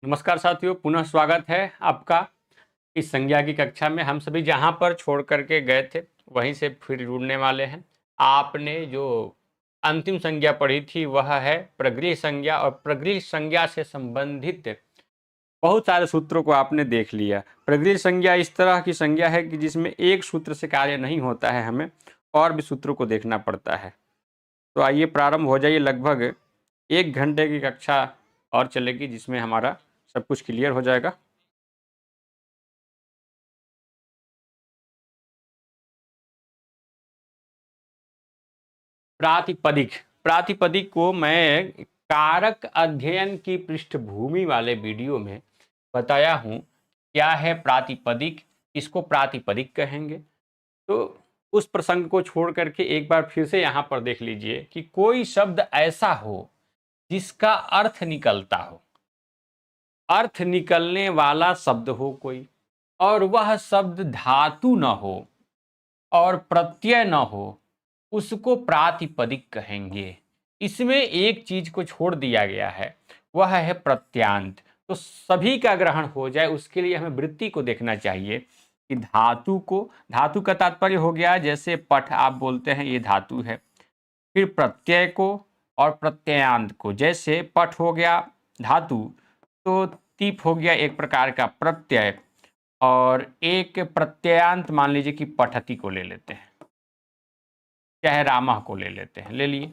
नमस्कार साथियों, पुनः स्वागत है आपका इस संज्ञा की कक्षा में। हम सभी जहाँ पर छोड़ करके गए थे वहीं से फिर जुड़ने वाले हैं। आपने जो अंतिम संज्ञा पढ़ी थी वह है प्रगृह्य संज्ञा, और प्रगृह्य संज्ञा से संबंधित बहुत सारे सूत्रों को आपने देख लिया। प्रगृह्य संज्ञा इस तरह की संज्ञा है कि जिसमें एक सूत्र से कार्य नहीं होता है, हमें और भी सूत्रों को देखना पड़ता है। तो आइए प्रारंभ हो जाइए। लगभग 1 घंटे की कक्षा और चलेगी जिसमें हमारा सब कुछ क्लियर हो जाएगा। प्रातिपदिक प्रातिपदिक को मैं कारक अध्ययन की पृष्ठभूमि वाले वीडियो में बताया हूँ क्या है प्रातिपदिक, इसको प्रातिपदिक कहेंगे। तो उस प्रसंग को छोड़ करके एक बार फिर से यहाँ पर देख लीजिए कि कोई शब्द ऐसा हो जिसका अर्थ निकलता हो, अर्थ निकलने वाला शब्द हो कोई, और वह शब्द धातु न हो और प्रत्यय न हो, उसको प्रातिपदिक कहेंगे। इसमें एक चीज को छोड़ दिया गया है, वह है प्रत्यांत। तो सभी का ग्रहण हो जाए उसके लिए हमें वृत्ति को देखना चाहिए कि धातु का तात्पर्य हो गया, जैसे पठ आप बोलते हैं ये धातु है। फिर प्रत्यय को और प्रत्ययांत को, जैसे पठ हो गया धातु तो तीप हो गया एक प्रकार का प्रत्यय, और एक प्रत्ययांत मान लीजिए कि पठती को ले लेते हैं, चाहे रामा को ले लेते हैं, ले लिए।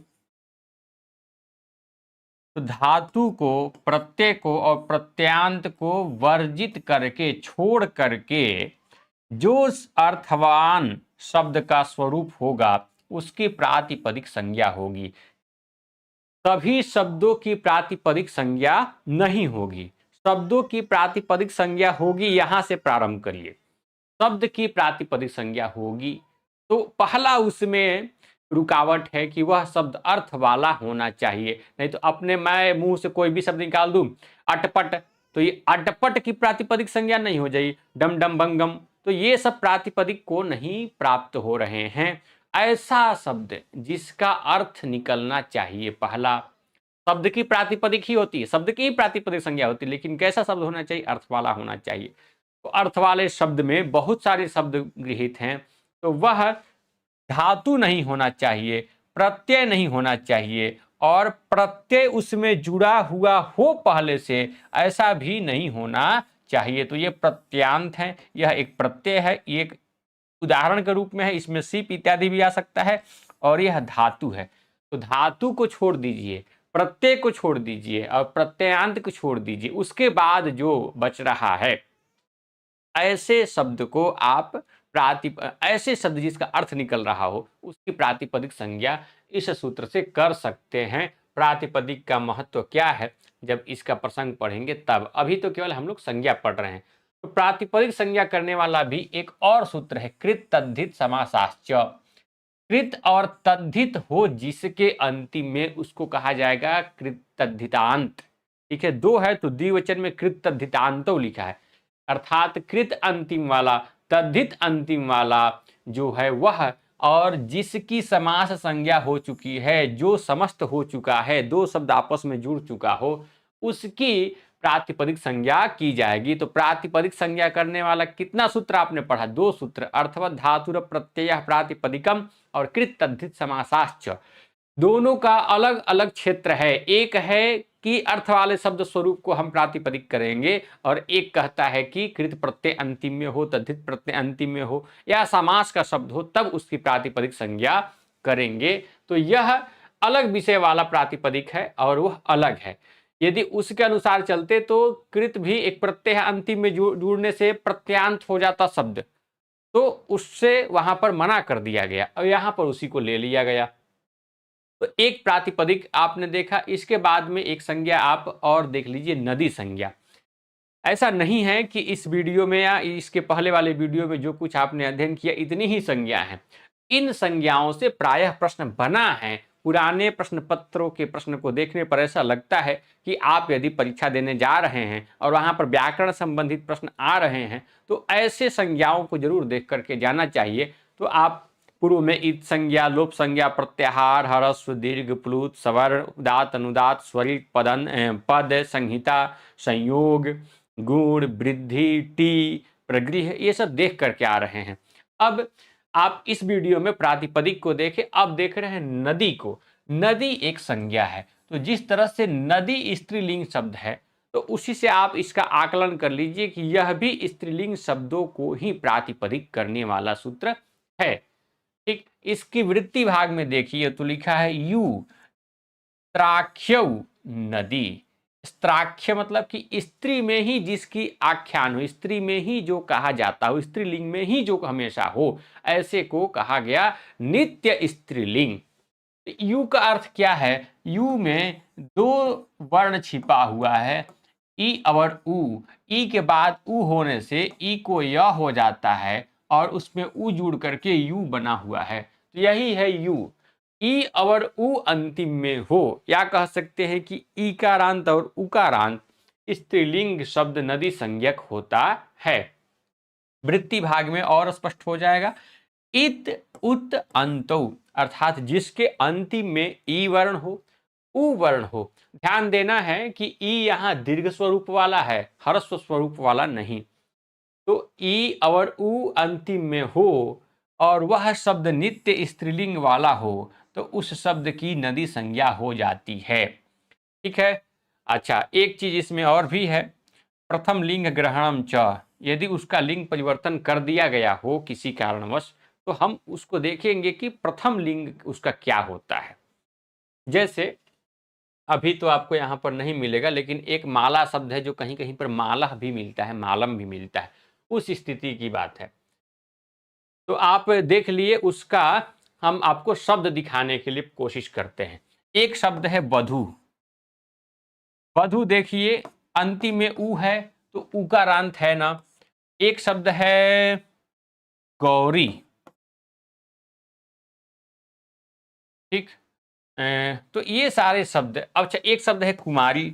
तो धातु को, प्रत्यय को और प्रत्यांत को वर्जित करके, छोड़ करके जो अर्थवान शब्द का स्वरूप होगा उसकी प्रातिपदिक संज्ञा होगी। सभी शब्दों की प्रातिपदिक संज्ञा नहीं होगी। शब्दों की प्रातिपदिक संज्ञा होगी, यहां से प्रारंभ करिए। शब्द की प्रातिपदिक संज्ञा होगी तो पहला उसमें रुकावट है कि वह शब्द अर्थ वाला होना चाहिए। नहीं तो अपने मैं मुंह से कोई भी शब्द निकाल दूं, अटपट, तो ये अटपट की प्रातिपदिक संज्ञा नहीं हो जाएगी। डम डम बंगम, तो ये सब प्रातिपदिक को नहीं प्राप्त हो रहे हैं। ऐसा शब्द जिसका अर्थ निकलना चाहिए, पहला शब्द की प्रातिपदिक ही होती है, शब्द की ही प्रातिपदिक संज्ञा होती है, लेकिन कैसा शब्द होना चाहिए? अर्थ वाला होना चाहिए। तो अर्थ वाले शब्द में बहुत सारे शब्द गृहीत हैं, तो वह धातु नहीं होना चाहिए, प्रत्यय नहीं होना चाहिए, और प्रत्यय उसमें जुड़ा हुआ हो पहले से, ऐसा भी नहीं होना चाहिए। तो ये प्रत्यांत है, यह एक प्रत्यय है, एक उदाहरण के रूप में है, इसमें सिप इत्यादि भी आ सकता है, और यह धातु है। तो धातु को छोड़ दीजिए, प्रत्यय को छोड़ दीजिए और प्रत्ययांत को छोड़ दीजिए, उसके बाद जो बच रहा है ऐसे शब्द को आप ऐसे शब्द जिसका अर्थ निकल रहा हो उसकी प्रातिपदिक संज्ञा इस सूत्र से कर सकते हैं। प्रातिपदिक का महत्व क्या है जब इसका प्रसंग पढ़ेंगे तब, अभी तो केवल हम लोग संज्ञा पढ़ रहे हैं। तो प्रातिपदिक संज्ञा करने वाला भी एक और सूत्र है, कृत तद्धित समासाश्च। कृत और तद्धित हो जिसके अंतिम में उसको कहा जाएगा कृत तद्धितांत। ठीक है, दो है तो द्विवचन में कृत तद्धितांतो लिखा है, अर्थात कृत अंतिम वाला, तद्धित अंतिम वाला जो है वह, और जिसकी समास संज्ञा हो चुकी है, जो समस्त हो चुका है, दो शब्द आपस में जुड़ चुका हो, उसकी प्रातिपदिक संज्ञा की जाएगी। तो प्रातिपदिक संज्ञा करने वाला कितना सूत्र आपने पढ़ा? 2 सूत्र, अर्थवत धातुर प्रत्यय प्रातिपदिकम और कृत तद्धित समासाश्च। दोनों का अलग अलग क्षेत्र है, एक है कि अर्थ वाले शब्द स्वरूप को हम प्रातिपदिक करेंगे, और एक कहता है कि कृत प्रत्यय अंतिम में हो, तद्धित प्रत्यय अंतिम में हो, या समास का शब्द हो, तब उसकी प्रातिपदिक संज्ञा करेंगे। तो यह अलग विषय वाला प्रातिपदिक है और वह अलग है। यदि उसके अनुसार चलते तो कृत भी एक प्रत्यय अंतिम में जुड़ने से प्रत्यांत हो जाता शब्द, तो उससे वहां पर मना कर दिया गया और यहां पर उसी को ले लिया गया। तो एक प्रातिपदिक आपने देखा, इसके बाद में एक संज्ञा आप और देख लीजिए, नदी संज्ञा। ऐसा नहीं है कि इस वीडियो में या इसके पहले वाले वीडियो में जो कुछ आपने अध्ययन किया इतनी ही संज्ञा है। इन संज्ञाओं से प्रायः प्रश्न बना है। पुराने प्रश्न पत्रों के प्रश्न को देखने पर ऐसा लगता है कि आप यदि परीक्षा देने जा रहे हैं और वहां पर व्याकरण संबंधित प्रश्न आ रहे हैं तो ऐसे संज्ञाओं को जरूर देख करके जाना चाहिए। तो आप पूर्व में इत संज्ञा, लोप संज्ञा, प्रत्याहार, ह्रस्व, दीर्घ, प्लुत, सवर्ण, उदात्त, अनुदात्त, स्वरित, पद, संहिता, संयोग, गुण, वृद्धि, टी, प्रगृह, ये सब देख करके आ रहे हैं। अब आप इस वीडियो में प्रातिपदिक को देखें। अब देख रहे हैं नदी को। नदी एक संज्ञा है, तो जिस तरह से नदी स्त्रीलिंग शब्द है, तो उसी से आप इसका आकलन कर लीजिए कि यह भी स्त्रीलिंग शब्दों को ही प्रातिपदिक करने वाला सूत्र है। ठीक, इसकी वृत्ति भाग में देखिए तो लिखा है यू त्राख्यऊ नदी। स्त्राख्य मतलब कि स्त्री में ही जिसकी आख्यान हो, स्त्री में ही जो कहा जाता हो, स्त्रीलिंग में ही जो हमेशा हो, ऐसे को कहा गया नित्य स्त्रीलिंग। यू का अर्थ क्या है? यू में दो वर्ण छिपा हुआ है, ई और उ। ई के बाद उ होने से ई को य हो जाता है और उसमें उ जुड़ करके यू बना हुआ है, तो यही है यू। ई और उ अंतिम में हो, या कह सकते हैं कि ईकारांत और उकारांत स्त्रीलिंग शब्द नदी संज्ञक होता है। वृत्ति भाग में और स्पष्ट हो जाएगा। इत उत अंतौ, अर्थात जिसके अंतिम में ई वर्ण हो, उ वर्ण हो। ध्यान देना है कि ई यहां दीर्घ स्वरूप वाला है, ह्रस्व स्वरूप वाला नहीं। तो ई और उ अंतिम में हो और वह शब्द नित्य स्त्रीलिंग वाला हो, तो उस शब्द की नदी संज्ञा हो जाती है। ठीक है। अच्छा, एक चीज इसमें और भी है, प्रथम लिंग ग्रहणम च, यदि उसका लिंग परिवर्तन कर दिया गया हो किसी कारणवश, तो हम उसको देखेंगे कि प्रथम लिंग उसका क्या होता है। जैसे अभी तो आपको यहाँ पर नहीं मिलेगा, लेकिन एक माला शब्द है जो कहीं कहीं पर माला भी मिलता है, मालम भी मिलता है, उस स्थिति की बात है। तो आप देख लिए, उसका हम आपको शब्द दिखाने के लिए कोशिश करते हैं। एक शब्द है वधु। वधु देखिए अंतिम में उ है, तो उकारांत है ना। एक शब्द है गौरी। ठीक, तो ये सारे शब्द। अच्छा, एक शब्द है कुमारी,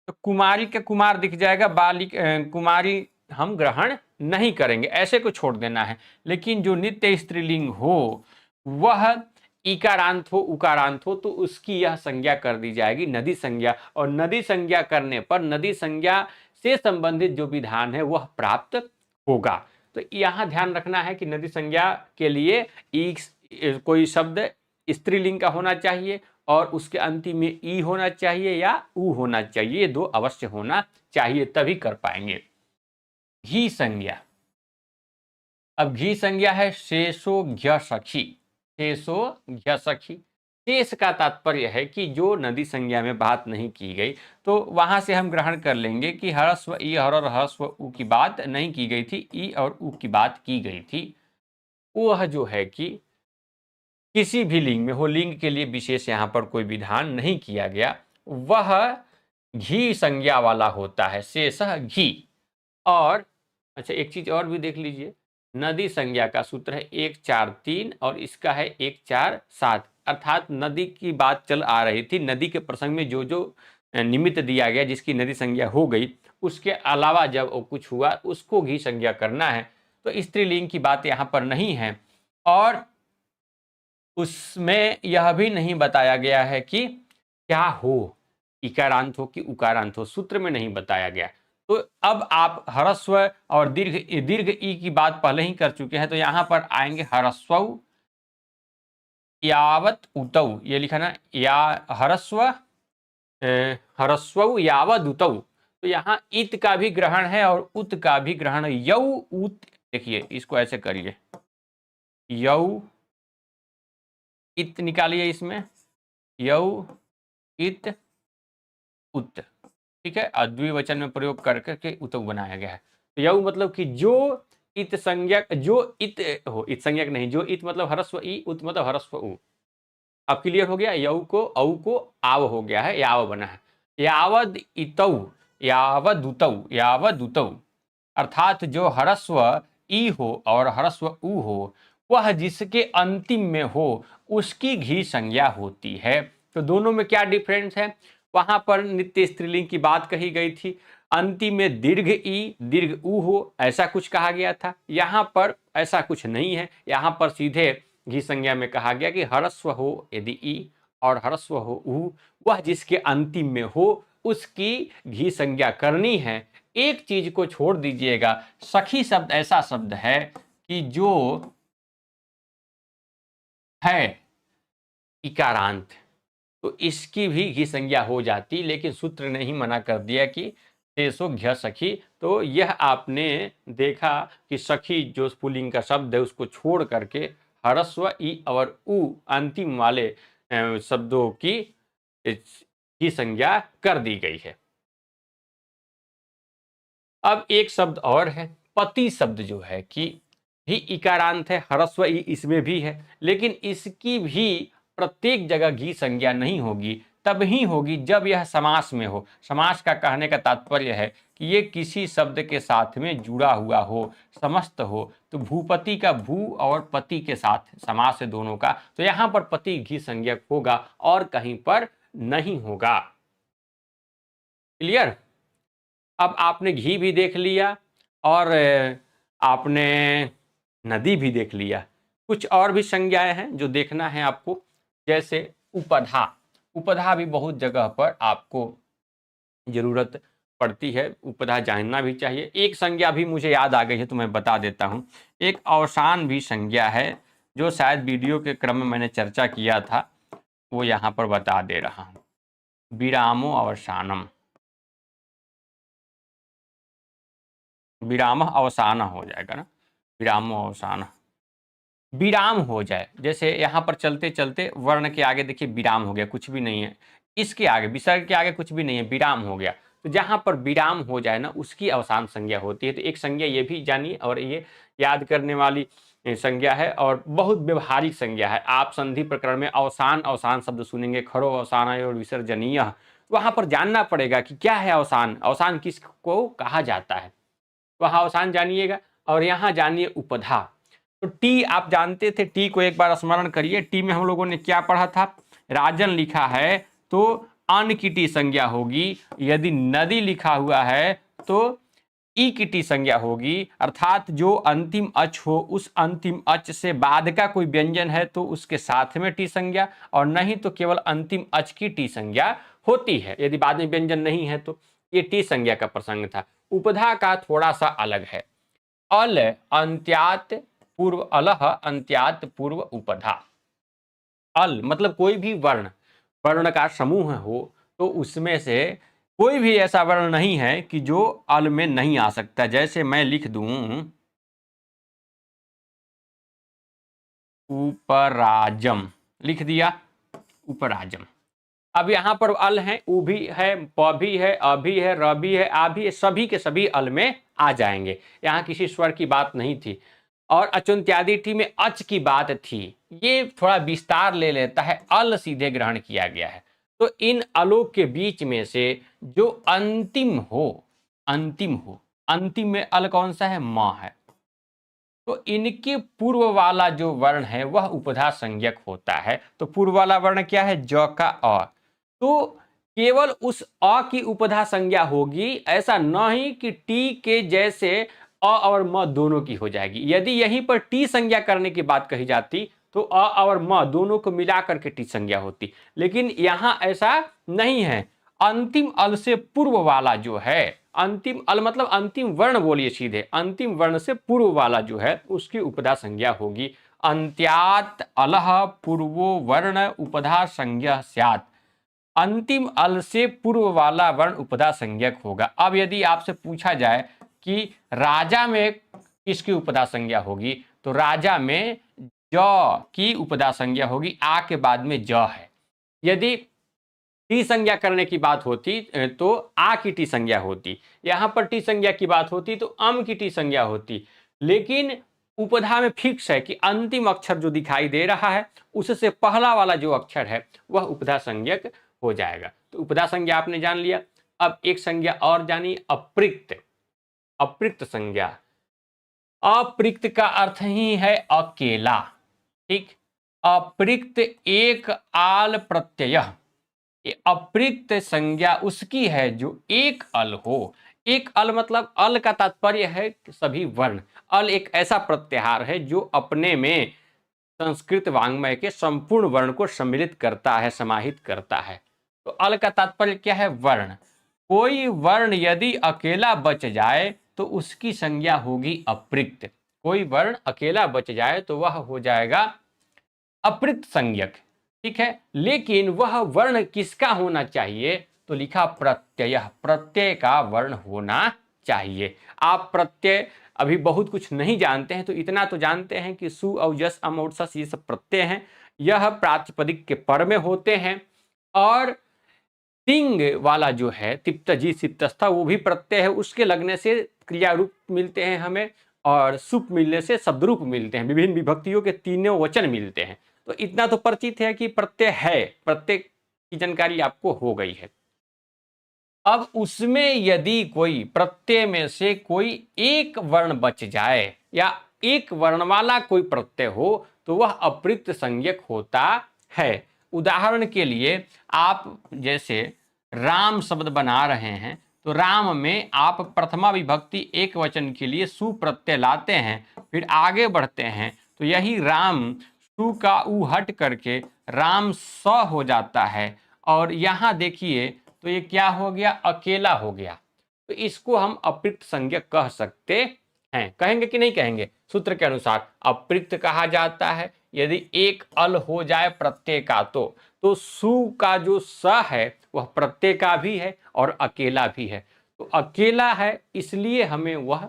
तो कुमारी का कुमार दिख जाएगा, बालिक कुमारी हम ग्रहण नहीं करेंगे, ऐसे को छोड़ देना है। लेकिन जो नित्य स्त्रीलिंग हो वह इकारांत हो, उकारांत हो, तो उसकी यह संज्ञा कर दी जाएगी नदी संज्ञा। और नदी संज्ञा करने पर नदी संज्ञा से संबंधित जो विधान है वह प्राप्त होगा। तो यहाँ ध्यान रखना है कि नदी संज्ञा के लिए कोई शब्द स्त्रीलिंग का होना चाहिए और उसके अंतिम में ई होना चाहिए या उ होना चाहिए, दो अवश्य होना चाहिए, तभी कर पाएंगे। घी संज्ञा। अब घी संज्ञा है शेषो घ्य सखी। शेषो घ्य सखी, शेष का तात्पर्य है कि जो नदी संज्ञा में बात नहीं की गई, तो वहां से हम ग्रहण कर लेंगे कि ह्रस्व ई और ह्रस्व उ की बात नहीं की गई थी, ई और उ की बात की गई थी। वह जो है कि किसी भी लिंग में हो, लिंग के लिए विशेष यहाँ पर कोई विधान नहीं किया गया, वह घी संज्ञा वाला होता है, शेषः घी। और अच्छा, एक चीज और भी देख लीजिए, नदी संज्ञा का सूत्र है 1 4 3 और इसका है 1 4 7। अर्थात नदी की बात चल आ रही थी, नदी के प्रसंग में जो जो निमित्त दिया गया जिसकी नदी संज्ञा हो गई, उसके अलावा जब कुछ हुआ उसको घी संज्ञा करना है। तो स्त्रीलिंग की बात यहाँ पर नहीं है, और उसमें यह भी नहीं बताया गया है कि क्या हो, इकारांत हो कि उकारांत हो, सूत्र में नहीं बताया गया। तो अब आप ह्रस्व और दीर्घ दीर्घ ई की बात पहले ही कर चुके हैं, तो यहां पर आएंगे ह्रस्व यावत उतौ, ये लिखा ना, या ह्रस्व ह्रस्व यावद उतौ, तो यहाँ इत का भी ग्रहण है और उत का भी ग्रहण, यौ उत। देखिए इसको ऐसे करिए, यौ इत निकालिए, इसमें यौ इत उत। ठीक है, द्विवचन में प्रयोग करके उतौ बनाया गया है। तो यौ मतलब कि जो इत संज्ञक, जो इत हो, इत संज्ञक नहीं, जो इत मतलब ह्रस्व ई, उत मतलब ह्रस्व उ। अब क्लियर हो गया, यौ को औ को आव हो गया है, याव बना है। यावद इतौ, यावद उतौ, यावद उतौ, अर्थात जो ह्रस्व ई हो और ह्रस्व उ हो, वह जिसके अंतिम में हो उसकी घी संज्ञा होती है। तो दोनों में क्या डिफरेंस है? वहां पर नित्य स्त्रीलिंग की बात कही गई थी, अंतिम में दीर्घ ई दीर्घ ऊ हो, ऐसा कुछ कहा गया था। यहाँ पर ऐसा कुछ नहीं है, यहाँ पर सीधे घी संज्ञा में कहा गया कि ह्रस्व हो यदि ई और ह्रस्व हो ऊ, वह जिसके अंतिम में हो उसकी घी संज्ञा करनी है। एक चीज को छोड़ दीजिएगा, सखी शब्द ऐसा शब्द है कि जो है इकारांत, तो इसकी भी घी संज्ञा हो जाती, लेकिन सूत्र ने ही मना कर दिया कि शेषो घ्य सखी। तो यह आपने देखा कि सखी जो पुल्लिंग का शब्द है उसको छोड़ करके ह्रस्व ई और उ अंतिम वाले शब्दों की घी संज्ञा कर दी गई है। अब एक शब्द और है, पति शब्द जो है कि ही इकारांत है, ह्रस्व ई इसमें भी है, लेकिन इसकी भी प्रत्येक जगह घी संज्ञा नहीं होगी, तब ही होगी जब यह समास में हो। समास का कहने का तात्पर्य है कि ये किसी शब्द के साथ में जुड़ा हुआ हो, समस्त हो। तो भूपति का भू और पति के साथ समास है दोनों का, तो यहाँ पर पति घी संज्ञक होगा और कहीं पर नहीं होगा। क्लियर? अब आपने घी भी देख लिया और आपने नदी भी देख लिया। कुछ और भी संज्ञाएं हैं जो देखना है आपको, जैसे उपधा। उपधा भी बहुत जगह पर आपको जरूरत पड़ती है, उपधा जानना भी चाहिए। एक संज्ञा भी मुझे याद आ गई है तो मैं बता देता हूँ। एक अवसान भी संज्ञा है जो शायद वीडियो के क्रम में मैंने चर्चा किया था, वो यहाँ पर बता दे रहा हूँ। विरामो अवसानम, विराम अवसान हो जाएगा ना, विरामो अवसान, विराम हो जाए। जैसे यहाँ पर चलते चलते वर्ण के आगे देखिए विराम हो गया, कुछ भी नहीं है, इसके आगे विसर्ग के आगे कुछ भी नहीं है, विराम हो गया। तो जहाँ पर विराम हो जाए ना उसकी अवसान संज्ञा होती है। तो एक संज्ञा ये भी जानिए, और ये याद करने वाली संज्ञा है और बहुत व्यवहारिक संज्ञा है। आप संधि प्रकरण में अवसान अवसान शब्द सुनेंगे, खरो अवसान और विसर्जनीय, वहाँ पर जानना पड़ेगा कि क्या है अवसान, अवसान किसको कहा जाता है, वहाँ अवसान जानिएगा। और यहाँ जानिए उपधा। तो टी आप जानते थे, टी को एक बार स्मरण करिए। टी में हम लोगों ने क्या पढ़ा था, राजन लिखा है तो अन की टी संज्ञा होगी, यदि नदी लिखा हुआ है तो ई की टी संज्ञा होगी, अर्थात जो अंतिम अच हो उस अंतिम अच से बाद का कोई व्यंजन है तो उसके साथ में टी संज्ञा, और नहीं तो केवल अंतिम अच की टी संज्ञा होती है, यदि बाद में व्यंजन नहीं है तो। ये टी संज्ञा का प्रसंग था। उपधा का थोड़ा सा अलग है, अल अंत्यात पूर्व, अलह अंत्यात पूर्व उपधा। अल मतलब कोई भी वर्ण, वर्ण का समूह हो तो उसमें से कोई भी ऐसा वर्ण नहीं है कि जो अल में नहीं आ सकता। जैसे मैं लिख दूं उपराजम, लिख दिया उपराजम। अब यहाँ पर अल है, उ भी है, प भी है, अ भी है, र भी है, आ भी है, सभी के सभी अल में आ जाएंगे। यहाँ किसी स्वर की बात नहीं थी। और अचुन्त्यादि टी में अच की बात थी, ये थोड़ा विस्तार ले लेता है, अल सीधे ग्रहण किया गया है। तो इन अलों के बीच में से जो अंतिम हो, अंतिम हो, अंतिम में अल कौन सा है, म है, तो इनके पूर्व वाला जो वर्ण है वह उपधा संज्ञक होता है। तो पूर्व वाला वर्ण क्या है, ज का अ, तो केवल उस अ की उपधा संज्ञा होगी, ऐसा नहीं कि टी के जैसे अ और म दोनों की हो जाएगी। यदि यहीं पर टी संज्ञा करने की बात कही जाती तो अ और म दोनों को मिलाकर के टी संज्ञा होती, लेकिन यहां ऐसा नहीं है। अंतिम अल से पूर्व वाला जो है, अंतिम अल मतलब अंतिम वर्ण बोलिए सीधे, अंतिम वर्ण से पूर्व वाला जो है उसकी उपधा संज्ञा होगी। अंत्यात अलह पूर्वो वर्ण उपधा संज्ञा स्यात्, अंतिम अल से पूर्व वाला वर्ण उपधा संज्ञक होगा। अब यदि आपसे पूछा जाए कि राजा में किसकी उपधा संज्ञा होगी, तो राजा में ज की उपधा संज्ञा होगी, आ के बाद में ज है। यदि टी संज्ञा करने की बात होती तो आ की टी संज्ञा होती, यहां पर टी संज्ञा की बात होती तो अम की टी संज्ञा होती। लेकिन उपधा में फिक्स है कि अंतिम अक्षर जो दिखाई दे रहा है उससे पहला वाला जो अक्षर है वह उपधा संज्ञक हो जाएगा। तो उपधा संज्ञा आपने जान लिया। अब एक संज्ञा और जानी, अप्रिक्त। अप्रिक्त संज्ञा, अप्रिक्त का अर्थ ही है अकेला, ठीक। अप्रिक्त एक आल प्रत्यय, अप्रिक्त संज्ञा उसकी है जो एक अल हो, एक अल मतलब अल का तात्पर्य है कि सभी वर्ण। अल एक ऐसा प्रत्याहार है जो अपने में संस्कृत वाङ्मय के संपूर्ण वर्ण को सम्मिलित करता है, समाहित करता है। तो अल का तात्पर्य क्या है? वर्ण। कोई वर्ण यदि अकेला बच जाए तो उसकी संज्ञा होगी अपृक्त। कोई वर्ण अकेला बच जाए तो वह हो जाएगा अपृक्त संज्ञक। ठीक है, लेकिन वह वर्ण किसका होना चाहिए? तो लिखा प्रत्यय, प्रत्यय का वर्ण होना चाहिए। आप प्रत्यय अभी बहुत कुछ नहीं जानते हैं, तो इतना तो जानते हैं कि सु और यस अम और सस ये सब प्रत्यय हैं। यह प्रातिपदिक के पर में होते हैं। और तिंग वाला जो है तिप्त जी सिप्तस्था वो भी प्रत्यय है, उसके लगने से क्रिया रूप मिलते हैं हमें, और सुप मिलने से शब्द रूप मिलते हैं। विभिन्न विभक्तियों के तीनों वचन मिलते हैं। तो इतना तो परिचित है कि प्रत्यय है, प्रत्यय की जानकारी आपको हो गई है। अब उसमें यदि कोई प्रत्यय में से कोई एक वर्ण बच जाए या एक वर्ण वाला कोई प्रत्यय हो तो वह अपृक्त संज्ञक होता है। उदाहरण के लिए आप जैसे राम शब्द बना रहे हैं तो राम में आप प्रथमा विभक्ति एक वचन के लिए सु प्रत्यय लाते हैं, फिर आगे बढ़ते हैं तो यही राम सु का उ हट करके राम स हो जाता है। और यहाँ देखिए तो ये क्या हो गया? अकेला हो गया। तो इसको हम अपृक्त संज्ञक कह सकते हैं। कहेंगे कि नहीं कहेंगे? सूत्र के अनुसार अपृक्त कहा जाता है यदि एक अल हो जाए प्रत्यय का। तो सु का जो स है वह प्रत्यय का भी है और अकेला भी है। तो अकेला है इसलिए हमें वह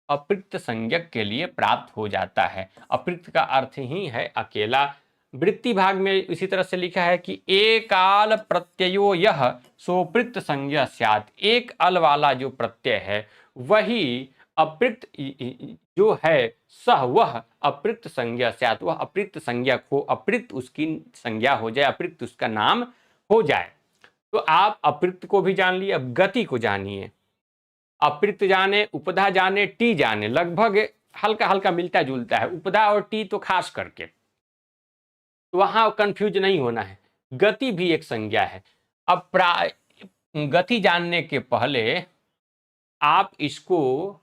अपृक्त संज्ञक के लिए प्राप्त हो जाता है। अपृक्त का अर्थ ही है अकेला। वृत्ति भाग में इसी तरह से लिखा है कि एकाल प्रत्ययो यह सोपृक्त संज्ञा स्यात्। एक अल वाला जो प्रत्यय है वही अपृक्त जो है सह वह अपृक्त संज्ञा स्यात्, वह अपृक्त संज्ञक हो, अपृक्त उसकी संज्ञा हो जाए, अपृक्त उसका नाम हो जाए। तो आप अपृक्त को भी जान लिए, अब गति को जानिए। अपृक्त जाने, उपधा जाने, टी जाने, लगभग हल्का हल्का मिलता जुलता है। उपधा और टी तो खास करके, तो वहां कंफ्यूज नहीं होना है। गति भी एक संज्ञा है। अब गति जानने के पहले आप इसको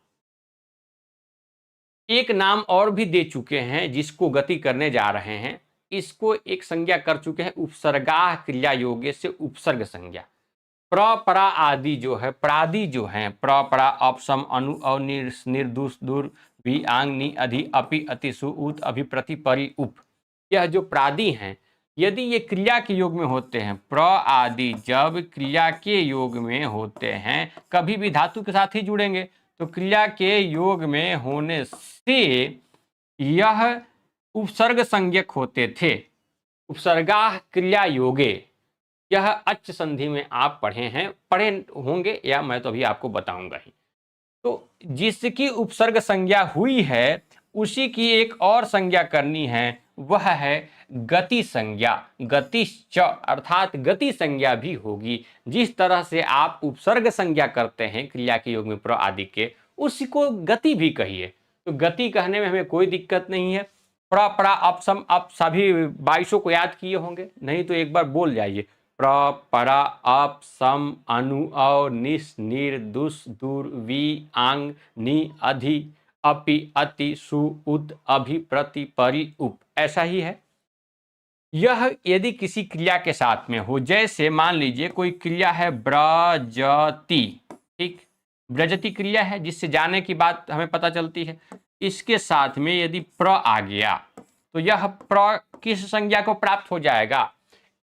एक नाम और भी दे चुके हैं जिसको गति करने जा रहे हैं। इसको एक संज्ञा कर चुके हैं, उपसर्गा क्रिया योगे से उपसर्ग संज्ञा। प्र परा आदि जो है, प्रादि जो है, प्र परा अपसम अनु और निर्दुष दूर भी आंग नि अधि अपि अति सु उत अभि प्रति परि उप, यह जो प्रादि हैं यदि ये क्रिया के योग में होते हैं, प्र आदि जब क्रिया के योग में होते हैं, कभी भी धातु के साथ ही जुड़ेंगे, तो क्रिया के योग में होने से यह उपसर्ग संज्ञक होते थे। उपसर्गा क्रिया योगे, यह अच् संधि में आप पढ़े होंगे या मैं तो अभी आपको बताऊंगा ही। तो जिसकी उपसर्ग संज्ञा हुई है उसी की एक और संज्ञा करनी है, वह है गति संज्ञा। गतिश्च अर्थात गति संज्ञा भी होगी। जिस तरह से आप उपसर्ग संज्ञा करते हैं क्रिया के योग में प्र आदि के, उसी को गति भी कहिए। तो गति कहने में हमें कोई दिक्कत नहीं है। प्र परा अपसम, आप सभी 22 को याद किए होंगे, नहीं तो एक बार बोल जाइए। प्र परा अप सम अनु अ निस निर दुस दूर वी आंग नि अधि अपि अति सु उत अभि प्रति परि उप, ऐसा ही है। यह यदि किसी क्रिया के साथ में हो, जैसे मान लीजिए कोई क्रिया है ब्रजति, ठीक, ब्रजति क्रिया है जिससे जाने की बात हमें पता चलती है। इसके साथ में यदि प्र आ गया तो यह प्र किस संज्ञा को प्राप्त हो जाएगा?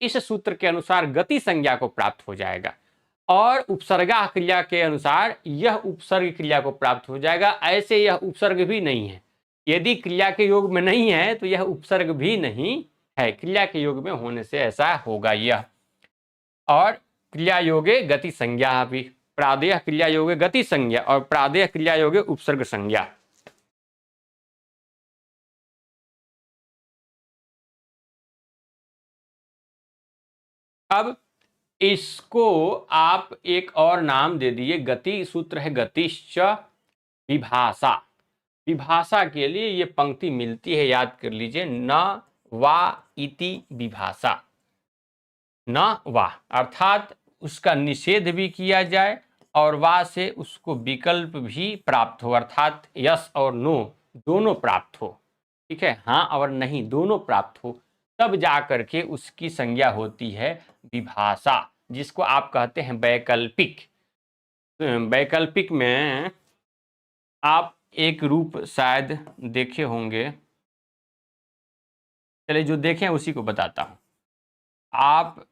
इस सूत्र के अनुसार गति संज्ञा को प्राप्त हो जाएगा। और उपसर्गा क्रिया के अनुसार यह उपसर्ग क्रिया को प्राप्त हो जाएगा। ऐसे यह उपसर्ग भी नहीं है, यदि क्रिया के योग में नहीं है तो यह उपसर्ग भी नहीं है, क्रिया के योग में होने से ऐसा होगा यह। और क्रिया योगे गति संज्ञा भी, प्रादेय क्रिया योगे गति संज्ञा और प्रादेय क्रिया योगे उपसर्ग संज्ञा। अब इसको आप एक और नाम दे दिए, गति सूत्र है गतिश्च विभाषा। विभाषा के लिए ये पंक्ति मिलती है, याद कर लीजिए, न वा इति विभाषा। न वा अर्थात उसका निषेध भी किया जाए और वा से उसको विकल्प भी प्राप्त हो, अर्थात यस और नो दोनों प्राप्त हो, ठीक है, हाँ और नहीं दोनों प्राप्त हो, तब जा करके उसकी संज्ञा होती है विभाषा, जिसको आप कहते हैं वैकल्पिक। वैकल्पिक में आप एक रूप शायद देखे होंगे, चलिए जो देखें उसी को बताता हूं। आप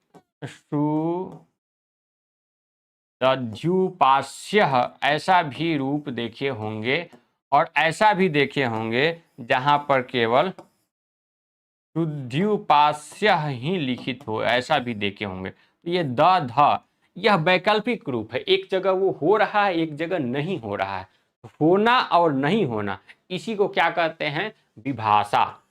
शुद्ध्युपास्य ऐसा भी रूप देखे होंगे और ऐसा भी देखे होंगे जहां पर केवल शुद्ध्युपास्य ही लिखित हो, ऐसा भी देखे होंगे। तो ये द ध यह वैकल्पिक रूप है, एक जगह वो हो रहा है, एक जगह नहीं हो रहा है। होना और नहीं होना, इसी को क्या कहते हैं? विभाषा।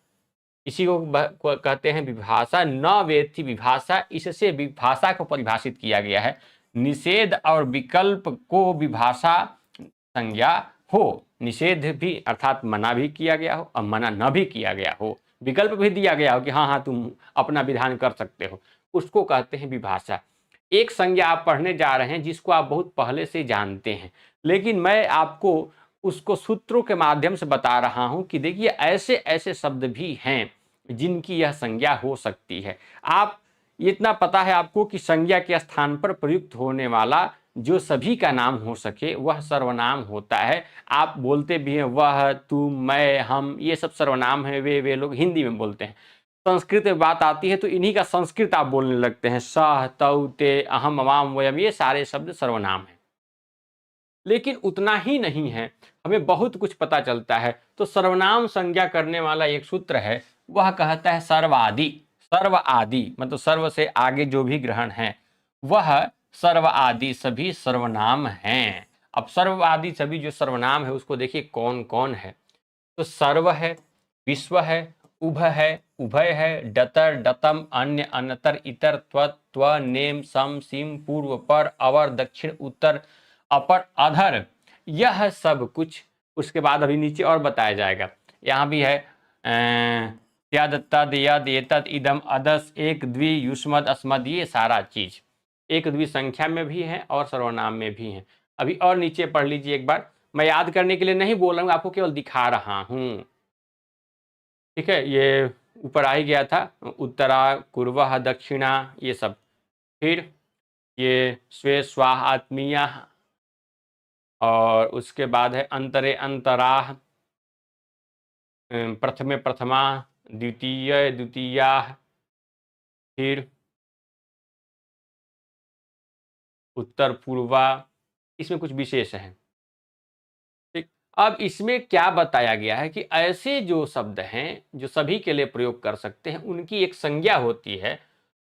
इसी को कहते हैं विभाषा। न वेत्ति विभाषा, इससे विभाषा को परिभाषित किया गया है। निषेध और विकल्प को विभाषा संज्ञा हो, निषेध भी अर्थात मना भी किया गया हो और मना न भी किया गया हो, विकल्प भी दिया गया हो कि हाँ हाँ तुम अपना विधान कर सकते हो, उसको कहते हैं विभाषा। एक संज्ञा आप पढ़ने जा रहे हैं जिसको आप बहुत पहले से जानते हैं, लेकिन मैं आपको उसको सूत्रों के माध्यम से बता रहा हूं कि देखिए ऐसे ऐसे शब्द भी हैं जिनकी यह संज्ञा हो सकती है। आप इतना पता है आपको कि संज्ञा के स्थान पर प्रयुक्त होने वाला जो सभी का नाम हो सके वह सर्वनाम होता है। आप बोलते भी हैं वह, तुम, मैं, हम, ये सब सर्वनाम है। वे लोग हिंदी में बोलते हैं। संस्कृत में बात आती है तो इन्हीं का संस्कृत आप बोलने लगते हैं। सह, तौ, ते, अहम, अवाम, वयम, ये सारे शब्द सर्वनाम हैं। लेकिन उतना ही नहीं है, हमें बहुत कुछ पता चलता है। तो सर्वनाम संज्ञा करने वाला एक सूत्र है, वह कहता है सर्वादि। सर्व आदि मतलब सर्व से आगे जो भी ग्रहण है वह सर्व आदि सभी सर्वनाम हैं। अब सर्व आदि सभी जो सर्वनाम है उसको देखिए कौन कौन है। तो सर्व है, विश्व है, उभ है, उभय है, डतर, डतम, अन्य, अन्यतर, इतर, त्व, त्व, नेम, सम, सिम, पूर्व, पर, अवर, दक्षिण, उत्तर, अपर, अधर, यह सब कुछ। उसके बाद अभी नीचे और बताया जाएगा। यहाँ भी है यद, तद, यद, एतद, इदम, अदस, एक, द्वि, युष्मद, अस्मद, ये सारा चीज एक द्वि संख्या में भी है और सर्वनाम में भी है। अभी और नीचे पढ़ लीजिए एक बार। मैं याद करने के लिए नहीं बोल रहा हूँ, आपको केवल दिखा रहा हूँ, ठीक है। ये ऊपर आ ही गया था, उत्तरा, कुर्वः, दक्षिणा, ये सब। फिर ये स्वे, स्वाह, आत्मीया, और उसके बाद है अंतरे, अंतराह, प्रथमे, प्रथमा, द्वितीय, द्वितीया, फिर उत्तर, पूर्वा, इसमें कुछ विशेष है। ठीक, अब इसमें क्या बताया गया है कि ऐसे जो शब्द हैं जो सभी के लिए प्रयोग कर सकते हैं उनकी एक संज्ञा होती है।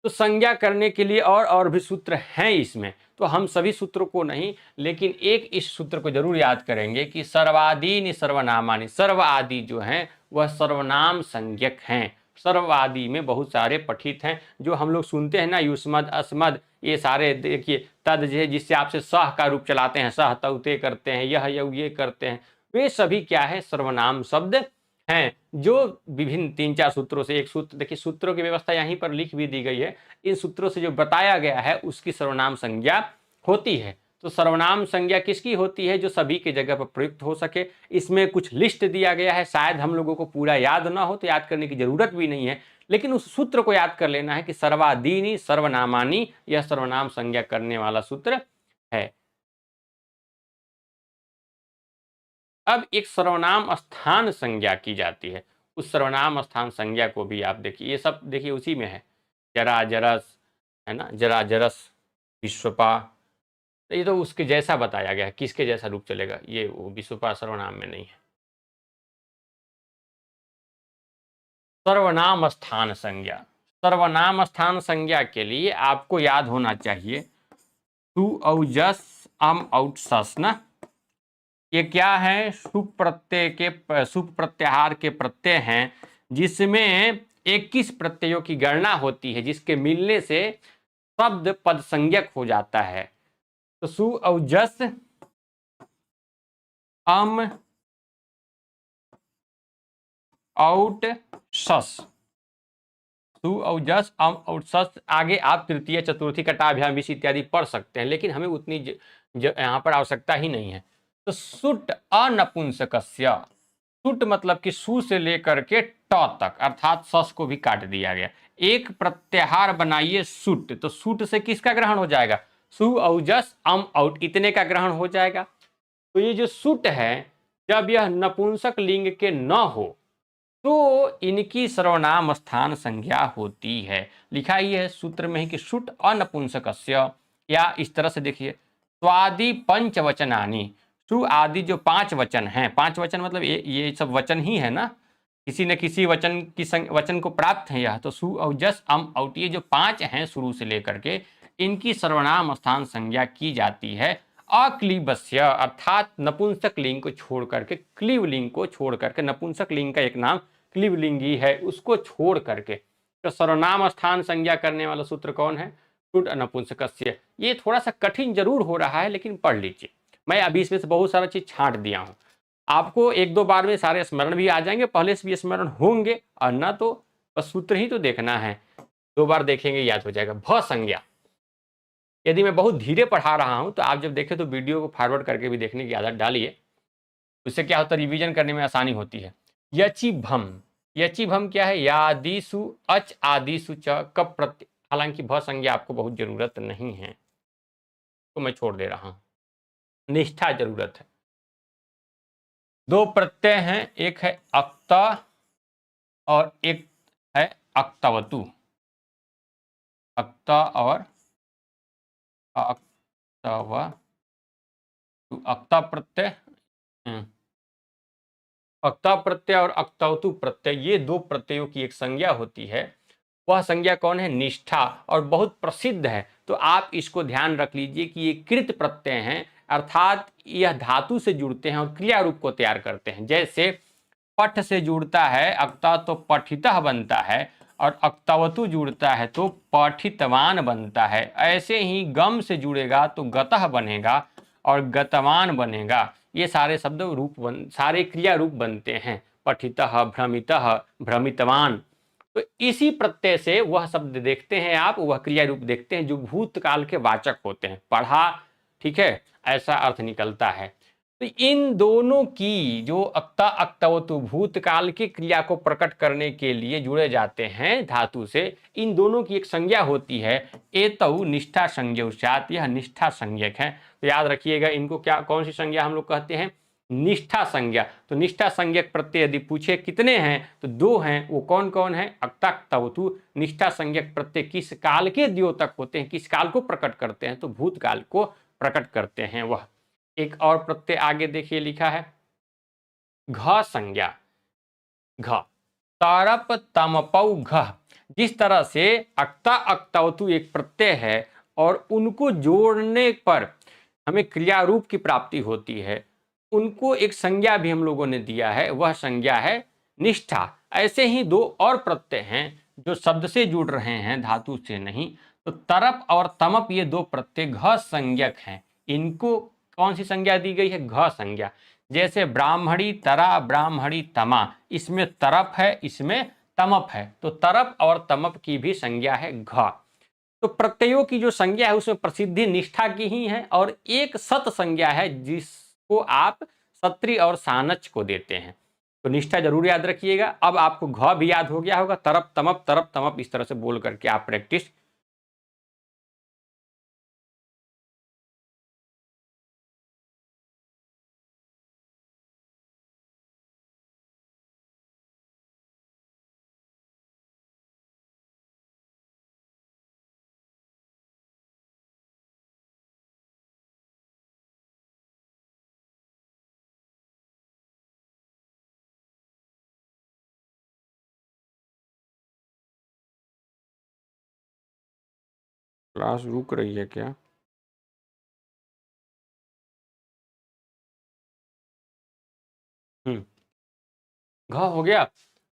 तो संज्ञा करने के लिए और भी सूत्र हैं इसमें, तो हम सभी सूत्रों को नहीं, लेकिन एक इस सूत्र को जरूर याद करेंगे कि सर्वादीनि सर्वनामानि। सर्व आदि जो हैं वह सर्वनाम संज्ञक हैं। सर्व आदि में बहुत सारे पठित हैं जो हम लोग सुनते हैं ना, युष्मद, अस्मद, ये सारे देखिए। तद जो है जिससे आपसे सह का रूप चलाते हैं, सह, तौते करते हैं, यह ये करते हैं, वे सभी क्या है? सर्वनाम शब्द हैं जो विभिन्न 3-4 सूत्रों से। एक सूत्र देखिए, सूत्रों की व्यवस्था यहीं पर लिख भी दी गई है। इन सूत्रों से जो बताया गया है उसकी सर्वनाम संज्ञा होती है। तो सर्वनाम संज्ञा किसकी होती है? जो सभी की जगह पर प्रयुक्त हो सके। इसमें कुछ लिस्ट दिया गया है, शायद हम लोगों को पूरा याद ना हो तो याद करने की जरूरत भी नहीं है, लेकिन उस सूत्र को याद कर लेना है कि सर्वादीनि सर्वनामानि, यह सर्वनाम संज्ञा करने वाला सूत्र है। अब एक सर्वनाम स्थान संज्ञा की जाती है। उस सर्वनाम स्थान संज्ञा को भी आप देखिए, ये सब देखिए उसी में है। जरा, जरस, है ना, जरा, जरस, विश्वपा, तो ये तो उसके जैसा बताया गया है, किसके जैसा रूप चलेगा, ये वो विश्वपा सर्वनाम में नहीं है। सर्वनाम स्थान संज्ञा। सर्वनाम स्थान संज्ञा के लिए आपको याद होना चाहिए टू औ जस, अम, आउट, सस ना। ये क्या है? सुप प्रत्यय के, सुप प्रत्याहार के प्रत्यय हैं जिसमें 21 प्रत्ययों की गणना होती है, जिसके मिलने से शब्द पद संज्ञक हो जाता है। तो सु औ जस, अम, आउट, सस। सु और जस अम और सस आगे आप तृतीय चतुर्थी कटाभ्याम विष इत्यादि पढ़ सकते हैं, लेकिन हमें उतनी यहाँ पर आवश्यकता ही नहीं है। तो सुट अनपुंसकस्य, सुट मतलब कि सु से लेकर के ट तक अर्थात सस को भी काट दिया गया। एक प्रत्याहार बनाइए सुट, तो सुट से किसका ग्रहण हो जाएगा? सु और जस अम आउट इतने का ग्रहण हो जाएगा। तो ये जो सुट है, जब यह नपुंसक लिंग के न हो तो इनकी सर्वनाम स्थान संज्ञा होती है। लिखा ही है सूत्र में ही कि सुट अनपुंसकस्य, या इस तरह से देखिए स्वादि पंचवचनानि, सु आदि जो 5 वचन हैं, 5 वचन मतलब ये सब वचन ही है ना, किसी न किसी वचन की वचन को प्राप्त है यह। तो सु और जस अम औट ये जो 5 हैं शुरू से लेकर के, इनकी सर्वनाम स्थान संज्ञा की जाती है अक्लीबस्य, अर्थात नपुंसक लिंग को छोड़ करके, क्लीब लिंग को छोड़ करके, नपुंसक लिंग का एक नाम क्लीब लिंगी है, उसको छोड़ करके। तो सर्वनाम स्थान संज्ञा करने वाला सूत्र कौन है? सुट नपुंसकस्य। ये थोड़ा सा कठिन जरूर हो रहा है, लेकिन पढ़ लीजिए। मैं अभी इसमें से बहुत सारा चीज छांट दिया हूं, आपको 1-2 बार में सारे स्मरण भी आ जाएंगे, पहले से भी स्मरण होंगे, और ना तो बस सूत्र ही तो देखना है, 2 बार देखेंगे याद हो जाएगा। भ संज्ञा, यदि मैं बहुत धीरे पढ़ा रहा हूं तो आप जब देखें तो वीडियो को फॉरवर्ड करके भी देखने की आदत डालिए, उससे क्या होता है, रिवीजन करने में आसानी होती है। यचि भम, यचि भम क्या है? यादिसु अच आदिसु च कप प्रत्यय, हालांकि भ संज्ञा आपको बहुत जरूरत नहीं है तो मैं छोड़ दे रहा हूं, निष्ठा जरूरत है। 2 प्रत्यय हैं, एक है अक्ता और एक है अक्तवतु, अक्ता और अक्तवतु। अक्ता प्रत्यय, अक्ता प्रत्यय और अक्तवतु प्रत्यय, ये 2 प्रत्ययों की एक संज्ञा होती है। वह संज्ञा कौन है? निष्ठा, और बहुत प्रसिद्ध है। तो आप इसको ध्यान रख लीजिए कि ये कृत प्रत्यय हैं, अर्थात यह धातु से जुड़ते हैं और क्रिया रूप को तैयार करते हैं। जैसे पठ से जुड़ता है अक्ता तो पठितः बनता है, और अक्तवतु जुड़ता है तो पठितवान बनता है। ऐसे ही गम से जुड़ेगा तो गतः बनेगा और गतवान बनेगा। ये सारे शब्द रूप सारे क्रिया रूप बनते हैं, पठितः, भ्रमितः, भ्रमितवान। तो इसी प्रत्यय से वह शब्द देखते हैं आप, वह क्रिया रूप देखते हैं जो भूतकाल के वाचक होते हैं। पढ़ा, ठीक है, ऐसा अर्थ निकलता है। तो इन दोनों की जो अक्ता अक्तवतु भूतकाल की क्रिया को प्रकट करने के लिए जुड़े जाते हैं धातु से, इन दोनों की एक संज्ञा होती है एतौ निष्ठा संज्ञा, यह निष्ठा संज्ञक है। तो याद रखिएगा इनको क्या, कौन सी संज्ञा हम लोग कहते हैं? निष्ठा संज्ञा। तो निष्ठा संज्ञक प्रत्यय यदि पूछे कितने हैं तो 2 हैं, वो कौन कौन है? अक्ता अक्तवतु। निष्ठा संज्ञक प्रत्यय किस काल के द्योतक होते हैं, किस काल को प्रकट करते हैं? तो भूतकाल को प्रकट करते हैं वह। एक और प्रत्यय आगे देखिए लिखा है घ संज्ञा, घ तरप तमपौ घ। जिस तरह से अक्ता अक्तवतु एक प्रत्यय है और उनको जोड़ने पर हमें क्रिया रूप की प्राप्ति होती है, उनको एक संज्ञा भी हम लोगों ने दिया है, वह संज्ञा है निष्ठा। ऐसे ही 2 और प्रत्यय हैं जो शब्द से जुड़ रहे हैं, धातु से नहीं। तो तरप और तमप ये 2 प्रत्यय घ संज्ञक हैं, इनको कौन सी संज्ञा दी गई है? घ संज्ञा। जैसे ब्राह्मणी तरा, ब्राह्मणी तमा, इसमें तरप है, इसमें तमप है, तो तरप और तमप की भी संज्ञा है घ। तो प्रत्ययों की जो संज्ञा है उसमें प्रसिद्धि निष्ठा की ही है, और एक सत संज्ञा है जिसको आप सत्री और सानच को देते हैं। तो निष्ठा जरूर याद रखिएगा। अब आपको घ भी याद हो गया होगा, तरप तमप इस तरह से बोल करके आप प्रैक्टिस। क्लास रुक रही है क्या? घ हो गया।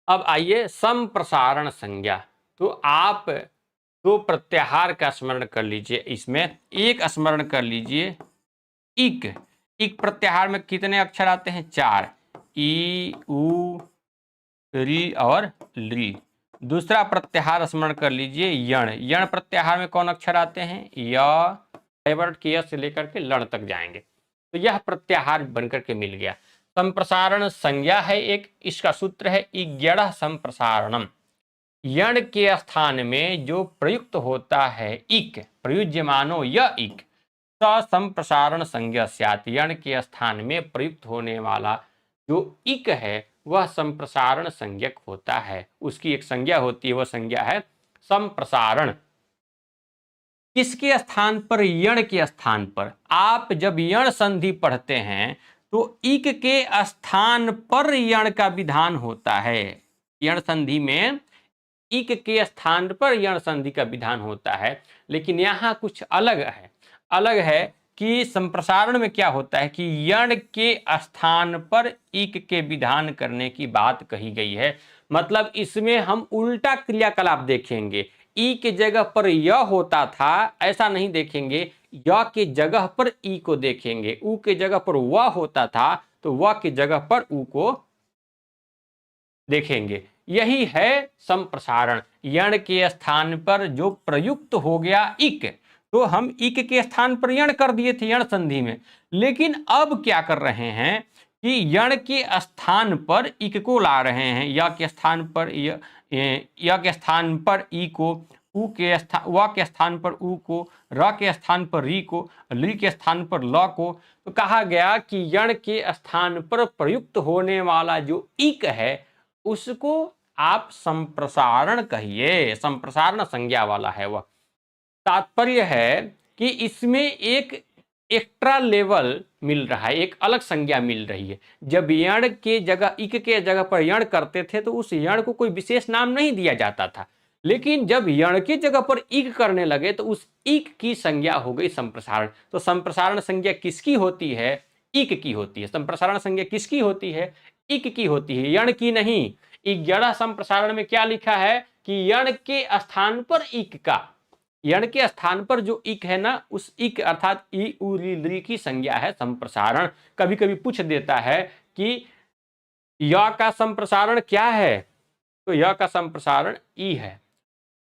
अब आइए संप्रसारण संज्ञा। तो आप 2 प्रत्याहार का स्मरण कर लीजिए, इसमें एक स्मरण कर लीजिए इक। इक प्रत्याहार में कितने अक्षर आते हैं? 4, ई उ री और ली। दूसरा प्रत्याहार स्मरण कर लीजिए, यण। यण प्रत्याहार में कौन अक्षर आते हैं? य, डाइवर्ट के य से लेकर के लण तक जाएंगे, तो यह प्रत्याहार बनकर के मिल गया। संप्रसारण संज्ञा है एक, इसका सूत्र है इज्ञण संप्रसारणम। यण के स्थान में जो प्रयुक्त होता है इक, प्रयुज्यमानो य इक, संप्रसारण संज्ञा स्यात्। यण के स्थान में प्रयुक्त होने वाला जो इक है वह संप्रसारण संज्ञक होता है, उसकी एक संज्ञा होती है, वह संज्ञा है संप्रसारण। किसके स्थान पर? यण के स्थान पर। आप जब यण संधि पढ़ते हैं तो इक के स्थान पर यण का विधान होता है। यण संधि में इक के स्थान पर यण संधि का विधान होता है, लेकिन यहाँ कुछ अलग है। अलग है कि संप्रसारण में क्या होता है कि यण के स्थान पर इक के विधान करने की बात कही गई है। मतलब इसमें हम उल्टा क्रियाकलाप देखेंगे। ई के जगह पर य होता था ऐसा नहीं देखेंगे, य के जगह पर ई को देखेंगे। उ के जगह पर व होता था तो व के जगह पर उ को देखेंगे। यही है संप्रसारण। यण के स्थान पर जो प्रयुक्त हो गया इक, तो हम इक के स्थान पर यण कर दिए थे यण संधि में, लेकिन अब क्या कर रहे हैं कि यण के स्थान पर इक को ला रहे हैं। य के स्थान पर य के स्थान पर ई को, उ के स्थान व के स्थान पर उ को, र के स्थान पर री को, ली के स्थान पर ल को। तो कहा गया कि यण के स्थान पर प्रयुक्त होने वाला जो इक है उसको आप संप्रसारण कहिए, संप्रसारण संज्ञा वाला है वह। तात्पर्य है कि इसमें एक एक्स्ट्रा लेवल मिल रहा है, एक अलग संज्ञा मिल रही है। जब यण के जगह इक के जगह पर यण करते थे तो उस यण को कोई विशेष नाम नहीं दिया जाता था, लेकिन जब यण की जगह पर इक करने लगे तो उस इक की संज्ञा हो गई संप्रसारण। तो संप्रसारण संज्ञा किसकी होती है? इक की होती है। संप्रसारण संज्ञा किसकी होती है? इक की होती है, यण की नहीं। इज्ञण संप्रसारण में क्या लिखा है कि यण के स्थान पर इक का, यण के स्थान पर जो इक है ना, उस इक अर्थात ई उ री की संज्ञा है संप्रसारण। कभी कभी पूछ देता है कि य का संप्रसारण क्या है, तो य का संप्रसारण ई है।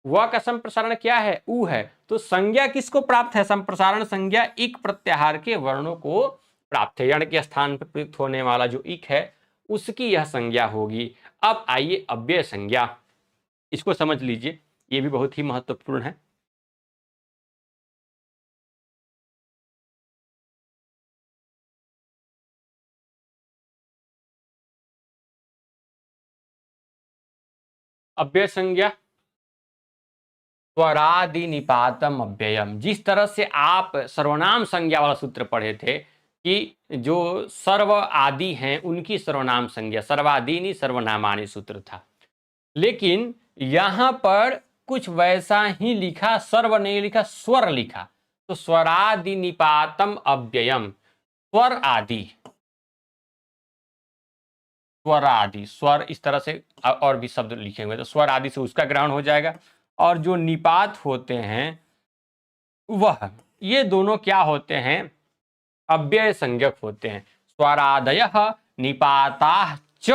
व का संप्रसारण क्या है? उ है। तो संज्ञा किसको प्राप्त है? संप्रसारण संज्ञा इक प्रत्याहार के वर्णों को प्राप्त है। यण के स्थान पर प्रयुक्त होने वाला जो इक है उसकी यह संज्ञा होगी। अब आइए अव्यय संज्ञा, इसको समझ लीजिए, ये भी बहुत ही महत्वपूर्ण है। अव्यय संज्ञा स्वरादि निपातम अव्ययम। जिस तरह से आप सर्वनाम संज्ञा वाला सूत्र पढ़े थे कि जो सर्व आदि हैं उनकी सर्वनाम संज्ञा, सर्वादीनि सर्वनामानि सूत्र था, लेकिन यहां पर कुछ वैसा ही लिखा, सर्व नहीं लिखा, स्वर लिखा। तो स्वरादि निपातम अव्ययम, स्वर आदि, स्वर आदि, स्वर इस तरह से और भी शब्द लिखे हुए, तो स्वर आदि से उसका ग्रहण हो जाएगा। और जो निपात होते हैं वह, ये दोनों क्या होते हैं? अव्यय संज्ञक होते हैं। स्वरादयः निपाताः च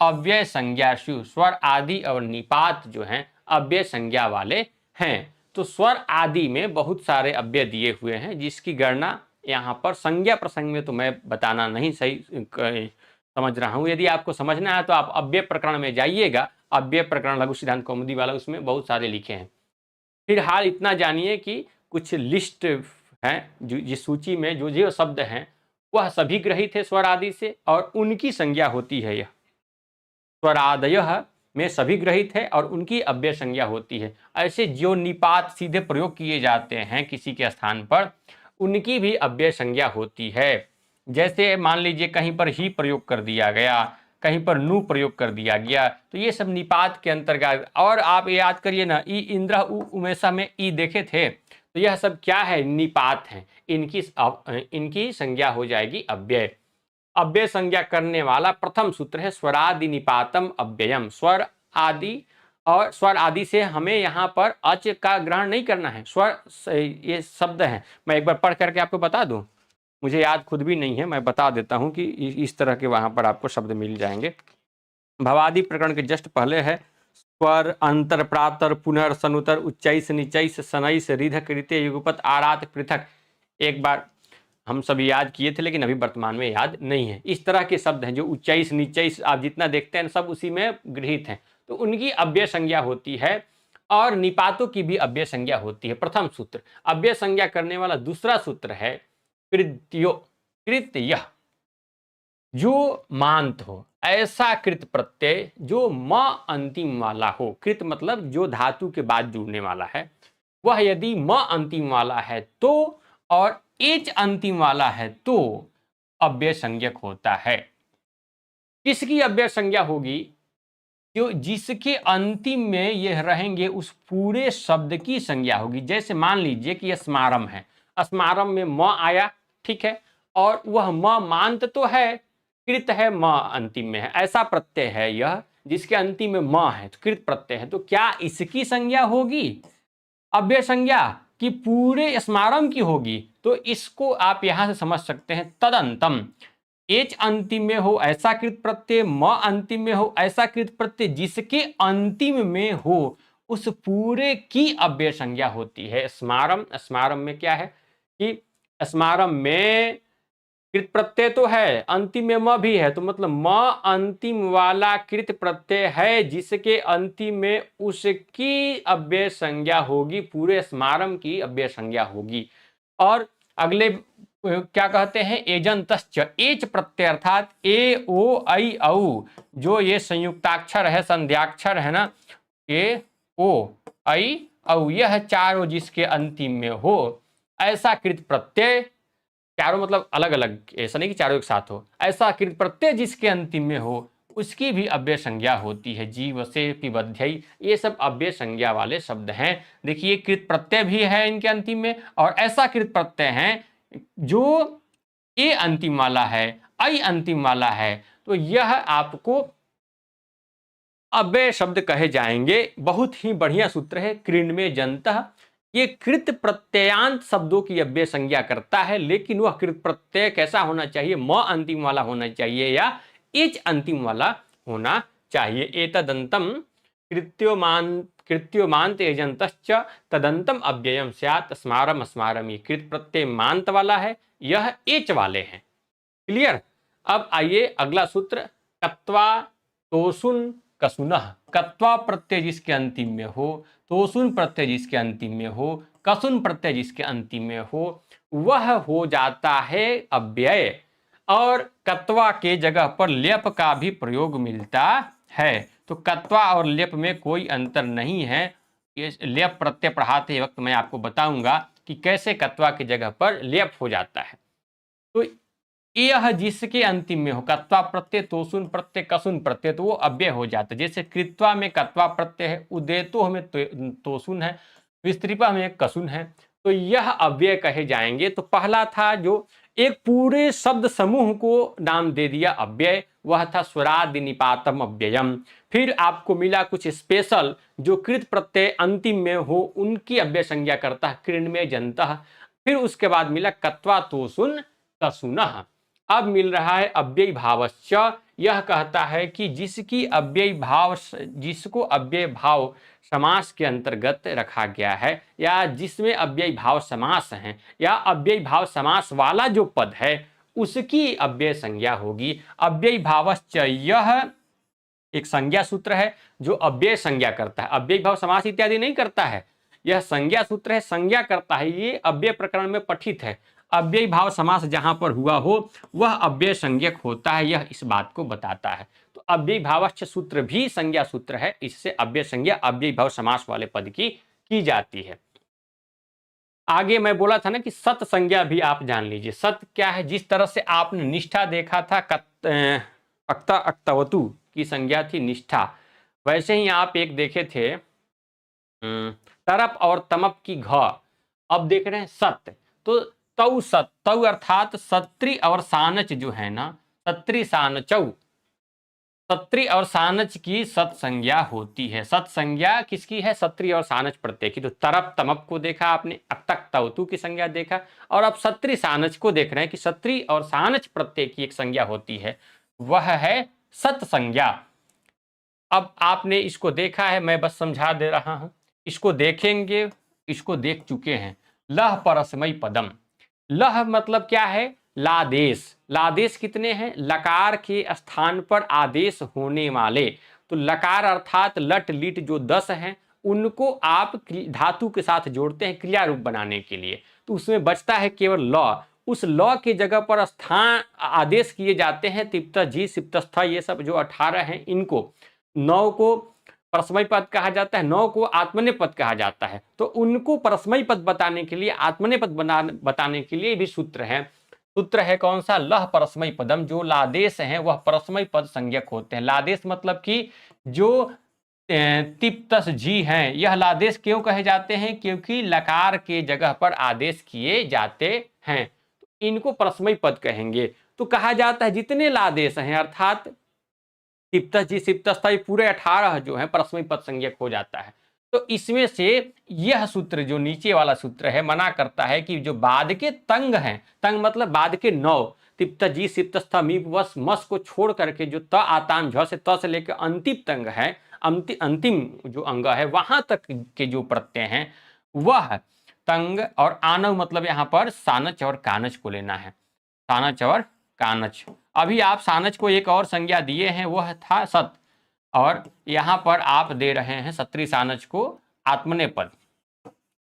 अव्यय संज्ञासु। स्वर आदि और निपात जो हैं अव्यय संज्ञा वाले हैं। तो स्वर आदि में बहुत सारे अव्यय दिए हुए हैं जिसकी गणना यहाँ पर संज्ञा प्रसंग में तो मैं बताना नहीं सही समझ रहा हूँ। यदि आपको समझना है तो आप अव्यय प्रकरण में जाइएगा, अव्यय प्रकरण लघु सिद्धांत कौमुदी वाला, उसमें बहुत सारे लिखे हैं। फिलहाल इतना जानिए कि कुछ लिस्ट हैं जो जिस सूची में जो जो शब्द हैं वह सभी ग्रहित है स्वर आदि से और उनकी संज्ञा होती है। यह स्वरादयः में सभी ग्रहित है और उनकी अव्यय संज्ञा होती है। ऐसे जो निपात सीधे प्रयोग किए जाते हैं किसी के स्थान पर, उनकी भी अव्यय संज्ञा होती है। जैसे मान लीजिए कहीं पर ही प्रयोग कर दिया गया, कहीं पर नु प्रयोग कर दिया गया, तो ये सब निपात के अंतर्गत। और आप याद करिए ना, ई इंद्र उ उमेशा में ई देखे थे, तो यह सब क्या है? निपात हैं। इनकी संज्ञा हो जाएगी अव्यय। अव्यय संज्ञा करने वाला प्रथम सूत्र है स्वरादि निपातम अव्ययम। स्वर आदि और स्वर आदि से हमें यहाँ पर अच का ग्रहण नहीं करना है। स्वर ये शब्द हैं, मैं एक बार पढ़ करके आपको बता दूं, मुझे याद खुद भी नहीं है, मैं बता देता हूँ कि इस तरह के वहाँ पर आपको शब्द मिल जाएंगे। भवादि प्रकरण के जस्ट पहले है स्वर अंतर प्रातर पुनर् सनुतर उच्चैस निचैस सनैस रिध कृत्य युगपत आरात पृथक। एक बार हम सभी याद किए थे लेकिन अभी वर्तमान में याद नहीं है। इस तरह के शब्द हैं जो उच्चैस नीचैस आप जितना देखते हैं सब उसी में गृहीत हैं, तो उनकी अव्यय संज्ञा होती है और निपातों की भी अव्यय संज्ञा होती है। प्रथम सूत्र अव्यय संज्ञा करने वाला दूसरा सूत्र है कृत्यो। कृत्य जो मांत हो, ऐसा कृत प्रत्यय जो म अंतिम वाला हो। कृत मतलब जो धातु के बाद जुड़ने वाला है, वह यदि म अंतिम वाला है तो और एच अंतिम वाला है तो अव्यय संज्ञक होता है। किसकी अव्यय संज्ञा होगी? जो जिसके अंतिम में यह रहेंगे उस पूरे शब्द की संज्ञा होगी। जैसे मान लीजिए कि यह स्मारम है, स्मारम में म आया, ठीक है, और वह म मांत तो है, कृत है, म अंतिम में है, ऐसा प्रत्यय है यह जिसके अंतिम में म है, तो कृत प्रत्यय है, तो क्या इसकी संज्ञा होगी अव्यय संज्ञा कि पूरे स्मारम की होगी? तो इसको आप यहां से समझ सकते हैं तदंतम। एच अंतिम में हो ऐसा कृत प्रत्यय, म अंतिम में हो ऐसा कृत प्रत्यय, जिसके अंतिम में हो उस पूरे की अव्यय संज्ञा होती है स्मारम। स्मारम में क्या है कि स्मारम में कृत प्रत्यय तो है, अंतिम में म भी है, तो मतलब म अंतिम वाला कृत प्रत्यय है जिसके अंतिम में उसकी अव्यय संज्ञा होगी, पूरे स्मारम की अव्यय संज्ञा होगी। और अगले क्या कहते हैं? एजंतश्च, एच प्रत्यय अर्थात ए ओ ऐ औ, जो ये संयुक्ताक्षर है, संध्याक्षर है ना, ए ओ ऐ औ, यह चारों जिसके अंतिम में हो ऐसा कृत प्रत्यय, चारों मतलब अलग अलग, ऐसा नहीं कि चारों एक साथ हो, ऐसा कृत प्रत्यय जिसके अंतिम में हो उसकी भी अव्यय संज्ञा होती है। जीव से पिबध्यई, ये सब अव्यय संज्ञा वाले शब्द हैं। देखिए कृत प्रत्यय भी है इनके अंतिम में और ऐसा कृत प्रत्यय है जो ए अंतिम वाला है, ऐ अंतिम वाला है, तो यह आपको अव्यय शब्द कहे जाएंगे। बहुत ही बढ़िया सूत्र है कृण्मे जन्तः। ये कृत प्रत्ययांत शब्दों की अव्यय संज्ञा करता है, लेकिन वह कृत प्रत्यय कैसा होना चाहिए? म अंतिम वाला होना चाहिए या एच अंतिम वाला होना चाहिए। एतदंतम कृत्योमांत एजंतश्च तदंतम अव्ययम स्यात् स्मारम स्मारम। ये कृत प्रत्यय मांत वाला है, यह एच वाले हैं। क्लियर? अब आइए अगला सूत्र, कत्वा तोसुन कसुनः। कत्वा प्रत्यय जिसके अंतिम में हो, तोसुन प्रत्यय जिसके अंतिम में हो, कसुन प्रत्यय जिसके अंतिम में हो, वह हो जाता है अव्यय। और कत्वा के जगह पर लेप का भी प्रयोग मिलता है। तो कत्वा और लेप में कोई अंतर नहीं है। ये लेप प्रत्यय पढ़ाते वक्त मैं आपको बताऊंगा कि कैसे कत्वा की जगह पर लेप हो जाता है। तो यह जिसके अंतिम में हो, कत्वा प्रत्यय, तोसुन प्रत्यय, कसुन प्रत्यय, तो वो अव्यय हो जाता है। जैसे कृत्वा में कत्वा प्रत्यय है, उदेतो हमें तोसुन है, विस्तृपा में कसुन है, तो यह अव्यय कहे जाएंगे। तो पहला था जो एक पूरे शब्द समूह को नाम दे दिया अव्यय, वह था स्वरादि निपातम अव्ययम। फिर आपको मिला कुछ स्पेशल जो कृत प्रत्यय अंतिम में हो उनकी अव्यय संज्ञा करता है, कृण्मे जन्तः। फिर उसके बाद मिला कत्वा तोसुन कसुनः। अब मिल रहा है अव्यय भावश्च। यह कहता है कि जिसकी अव्यय भाव, जिसको अव्यय भाव समास के अंतर्गत रखा गया है या जिसमें अव्यय भाव समास है या अव्यय भाव समास वाला जो पद है उसकी अव्यय संज्ञा होगी। अव्यय भावश्च यह एक संज्ञा सूत्र है जो अव्यय संज्ञा करता है, अव्यय भाव समास इत्यादि नहीं करता है। यह संज्ञा सूत्र है, संज्ञा करता है। ये अव्यय प्रकरण में पठित है। अव्यय भाव समास जहां पर हुआ हो वह अव्यय संज्ञक होता है, यह इस बात को बताता है। तो अव्यय भावश्च सूत्र भी संज्ञा सूत्र है, इससे अव्यय संज्ञा अव्यय भाव समास वाले पद की जाती है। आगे मैं बोला था ना कि सत संज्ञा भी आप जान लीजिए। सत क्या है? जिस तरह से आपने निष्ठा देखा था, अक्ता अक्तवतु की संज्ञा थी निष्ठा, वैसे ही आप एक देखे थे तरप और तमप की घ। अब देख रहे हैं सत्य, तो तौ सत, तौ अर्थात सत्री और सानच जो है ना, सत्री सानचौ, सत्री और सानच की सत संज्ञा होती है। सत संज्ञा किसकी है? सत्री और सानच प्रत्यय की। तो तरप तमप को देखा आपने, अक्तक तवतु की संज्ञा देखा, और अब सत्री सानच को देख रहे हैं कि सत्री और सानच प्रत्यय की एक संज्ञा होती है, वह है सत संज्ञा। अब आपने इसको देखा है, मैं बस समझा दे रहा हूं, इसको देखेंगे, इसको देख चुके हैं। लह परस्मै पदम, लह मतलब क्या है, लादेश। लादेश कितने हैं, लकार के स्थान पर आदेश होने वाले, तो लकार अर्थात लट लिट जो 10 हैं उनको आप धातु के साथ जोड़ते हैं क्रिया रूप बनाने के लिए, तो उसमें बचता है केवल ल। उस ल के जगह पर स्थान आदेश किए जाते हैं तिप्त जी सिप्तस्थ, ये सब जो 18 हैं इनको। 9 को परस्मै पद कहा जाता है, 9 को आत्मनेय पद कहा जाता है, तो उनको परस्मै पद बताने के लिए, आत्मनेय पद बताने के लिए भी सूत्र है। सूत्र है कौन सा, लह परस्मै पदम, जो लादेश हैं वह परस्मै पद संज्ञक होते हैं। लादेश मतलब कि जो तिप्तस जी हैं, यह लादेश क्यों कहे जाते हैं, क्योंकि लकार के जगह पर आदेश किए जाते हैं, तो इनको परस्मै पद कहेंगे। तो कहा जाता है जितने लादेश हैं अर्थात तिप्तस जी सिप्तस्थ, पूरे 18 जो है परस्मै पद संज्ञक हो जाता है। तो इसमें से यह सूत्र जो नीचे वाला सूत्र है मना करता है कि जो बाद के तंग हैं, तंग मतलब बाद के 9, तिप्त जी सिप्तस्थ मीप वस मस को छोड़ करके जो त आताम झ से त से लेकर अंतिम तंग है, अंतिम जो अंग है वहां तक के जो प्रत्यय हैं वह तंग, और आनव मतलब यहाँ पर सानच और कानच को लेना है, सानच और कानच। अभी आप सानच को एक और संज्ञा दिए हैं, वह था सत, और यहां पर आप दे रहे हैं सत्री सानच को आत्मनेय पद।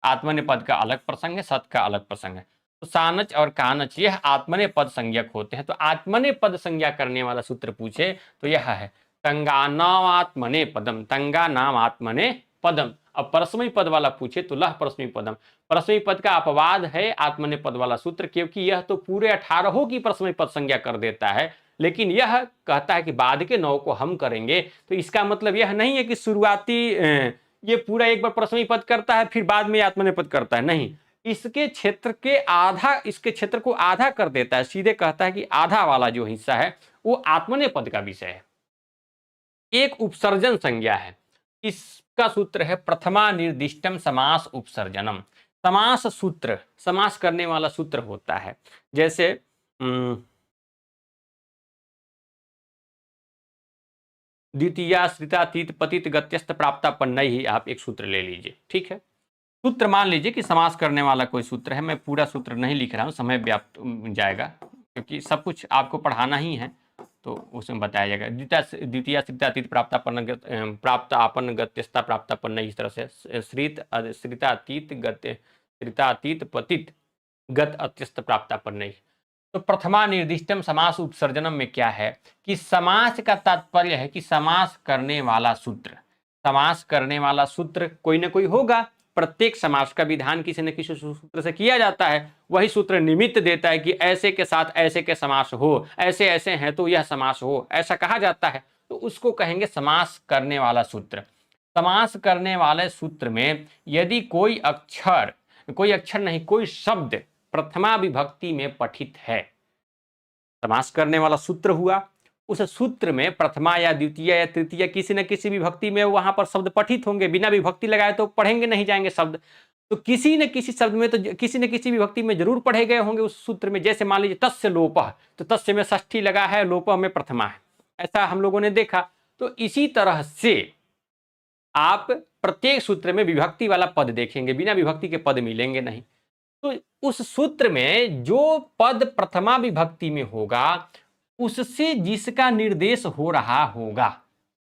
आत्मनेय पद का अलग प्रसंग है, सत का अलग प्रसंग है। तो सानच और कानच यह आत्मनेय पद संज्ञक होते हैं। तो आत्मनेय पद संज्ञा करने वाला सूत्र पूछे तो यह है तंगा नाम आत्मनेय पदम, तंगा नाम आत्मनेय पदम। अब परस्मै पद वाला पूछे तो लह परस्मै पदम, परस्मै पद का अपवाद है आत्मनेय पद वाला सूत्र, क्योंकि यह तो पूरे 18 की परस्मै पद संज्ञा कर देता है, लेकिन यह कहता है कि बाद के 9 को हम करेंगे। तो इसका मतलब यह नहीं है कि शुरुआती ये पूरा एक बार परस्मै पद करता है फिर बाद में आत्मनेय पद करता है, नहीं, इसके क्षेत्र के आधा, इसके क्षेत्र को आधा कर देता है, सीधे कहता है कि आधा वाला जो हिस्सा है वो आत्मनेय पद का विषय है। एक उपसर्जन संज्ञा है, इसका सूत्र है प्रथमा निर्दिष्टम समास उपसर्जनम। समास सूत्र, समास करने वाला सूत्र होता है, जैसे द्वितीया श्रितातीत पतित गत्यस्त प्राप्तापन्न ही आप एक सूत्र ले लीजिए, ठीक है। सूत्र मान लीजिए कि समास करने वाला कोई सूत्र है, मैं पूरा सूत्र नहीं लिख रहा हूं, समय व्याप्त जाएगा, क्योंकि सब कुछ आपको पढ़ाना ही है तो उसमें बताया जाएगा। द्वितीय श्रितातीत प्राप्तापन्न गत्यस्ता प्राप्तापन्न, इस तरह से श्रितातीत गत्य श्रितातीत पतित गत अत्यस्त प्राप्तापन्न। तो प्रथमा निर्दिष्टम समास उपसर्जनम में क्या है कि समास का तात्पर्य है कि समास करने वाला सूत्र, समास करने वाला सूत्र कोई ना कोई होगा, प्रत्येक समास का विधान किसी न किसी सूत्र से किया जाता है, वही सूत्र निमित्त देता है कि ऐसे के साथ ऐसे के समास हो, ऐसे ऐसे हैं तो यह समास हो, ऐसा कहा जाता है, तो उसको कहेंगे समास करने वाला सूत्र। समास करने वाले सूत्र में यदि कोई अक्षर नहीं, कोई शब्द प्रथमा विभक्ति में पठित है, समास करने वाला सूत्र हुआ, उस सूत्र में प्रथमा या द्वितीय या तृतीय किसी न किसी विभक्ति में वहां पर शब्द पठित होंगे, बिना विभक्ति लगाए तो पढ़ेंगे नहीं जाएंगे शब्द, तो किसी न किसी शब्द में तो किसी न किसी विभक्ति में जरूर पढ़े गए होंगे उस सूत्र में। जैसे मान लीजिए तस्य लोपः, तो तस्य में षष्ठी लगा है, लोपः में प्रथमा है, ऐसा हम लोगों ने देखा। तो इसी तरह से आप प्रत्येक सूत्र में विभक्ति वाला पद देखेंगे, बिना विभक्ति के पद मिलेंगे नहीं। तो उस सूत्र में जो पद प्रथमा विभक्ति में होगा उससे जिसका निर्देश हो रहा होगा,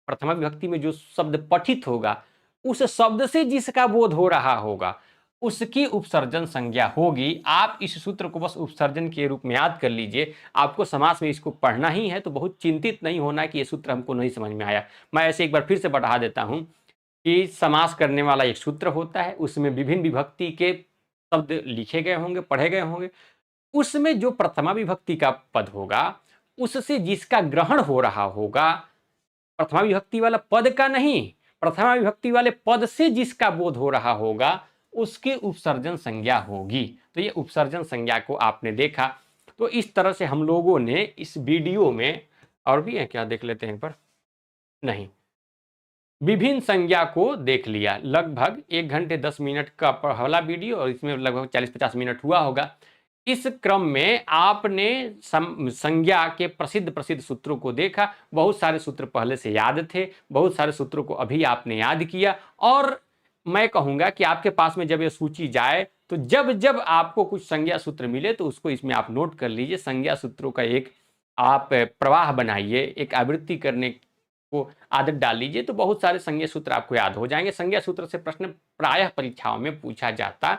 प्रथमा विभक्ति में जो शब्द पठित होगा उस शब्द से जिसका बोध हो रहा होगा उसकी उपसर्जन संज्ञा होगी। आप इस सूत्र को बस उपसर्जन के रूप में याद कर लीजिए, आपको समास में इसको पढ़ना ही है, तो बहुत चिंतित नहीं होना कि ये सूत्र हमको नहीं समझ में आया। मैं ऐसे एक बार फिर से बढ़ा देता हूं कि समास करने वाला एक सूत्र होता है, उसमें विभिन्न विभक्ति के शब्द लिखे गए होंगे, पढ़े गए होंगे, उसमें जो प्रथमा विभक्ति का पद होगा उससे जिसका ग्रहण हो रहा होगा, प्रथमा विभक्ति वाला पद का नहीं, प्रथमा विभक्ति वाले पद से जिसका बोध हो रहा होगा उसकी उपसर्जन संज्ञा होगी। तो ये उपसर्जन संज्ञा को आपने देखा। तो इस तरह से हम लोगों ने इस वीडियो में, और भी है क्या, देख लेते हैं एक बार, नहीं, विभिन्न संज्ञा को देख लिया। लगभग 1 घंटे 10 मिनट का पहला वीडियो और इसमें लगभग 40-50 मिनट हुआ होगा। इस क्रम में आपने संज्ञा के प्रसिद्ध प्रसिद्ध सूत्रों को देखा, बहुत सारे सूत्र पहले से याद थे, बहुत सारे सूत्रों को अभी आपने याद किया, और मैं कहूंगा कि आपके पास में जब ये सूची जाए तो जब जब आपको कुछ संज्ञा सूत्र मिले तो उसको इसमें आप नोट कर लीजिए। संज्ञा सूत्रों का एक आप प्रवाह बनाइए, एक आवृत्ति करने को आदत डाल लीजिए, तो बहुत सारे संज्ञा सूत्र आपको याद हो जाएंगे। संज्ञा सूत्र से प्रश्न प्रायः परीक्षाओं में पूछा जाता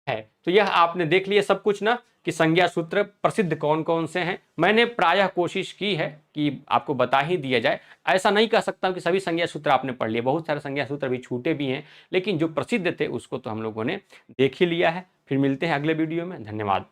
है। तो यह आपने देख लिया सब कुछ ना, कि संज्ञा सूत्र प्रसिद्ध कौन कौन से हैं। मैंने प्रायः कोशिश की है कि आपको बता ही दिया जाए। ऐसा नहीं कह सकता हूं कि सभी संज्ञा सूत्र आपने पढ़ लिए, बहुत सारे संज्ञा सूत्र अभी छूटे भी हैं, लेकिन जो प्रसिद्ध थे उसको तो हम लोगों ने देख ही लिया है। फिर मिलते हैं अगले वीडियो में। धन्यवाद।